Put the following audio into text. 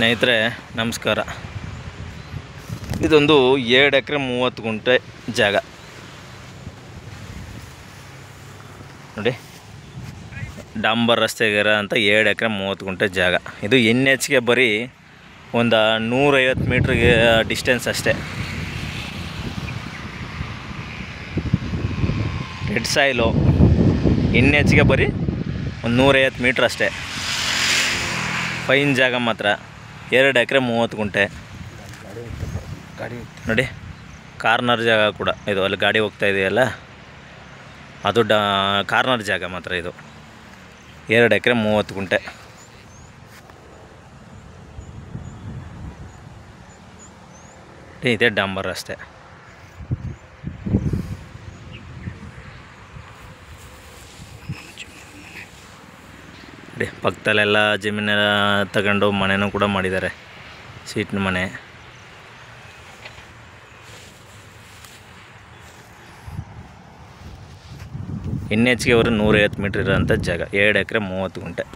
ಸ್ನೇಹಿತರೆ ನಮಸ್ಕಾರ. ಇದೊಂದು 2 ಎಕರೆ 30 ಗುಂಟೆ ಜಾಗ ನೋಡಿ. ಡಾಂಬರ್ ರಸ್ತೆಗಿರ ಅಂತ 2 ಎಕರೆ 30 ಗುಂಟೆ ಜಾಗ. ಇದು NHಗೆ ಬರೀ ಒಂದು 150 ಮೀಟ್ರಿಗೆ ಡಿಸ್ಟೆನ್ಸ್ ಅಷ್ಟೇ. ರೆಡ್ ಸಾಯಿಲು NHಗೆ ಬರೀ ಒಂದು 150 ಮೀಟ್ರ್ ಅಷ್ಟೇ. ಫೈನ್ ಜಾಗ ಮಾತ್ರ. 2 ಎಕರೆ 30 ಗುಂಟೆ ನೋಡಿ. ಕಾರ್ನರ್ ಜಾಗ ಕೂಡ ಇದು. ಅಲ್ಲಿ ಗಾಡಿ ಹೋಗ್ತಾ ಇದೆಯಲ್ಲ, ಅದು ಕಾರ್ನರ್ ಜಾಗ ಮಾತ್ರ ಇದು. 2 ಎಕರೆ 30 ಗುಂಟೆ. ಇದೇ ಡಾಂಬರ್ ರಸ್ತೆ. ಪಕ್ಕದಲ್ಲೆಲ್ಲ ಜಮೀನೆಲ್ಲ ತಗೊಂಡು ಮನೆಯೂ ಕೂಡ ಮಾಡಿದ್ದಾರೆ, ಸೀಟ್ನ ಮನೆ. NHಗೆ ಅವರು 150 ಮೀಟ್ರ್ ಇರೋಂಥ ಜಾಗ. 2 ಎಕರೆ 30 ಗುಂಟೆ.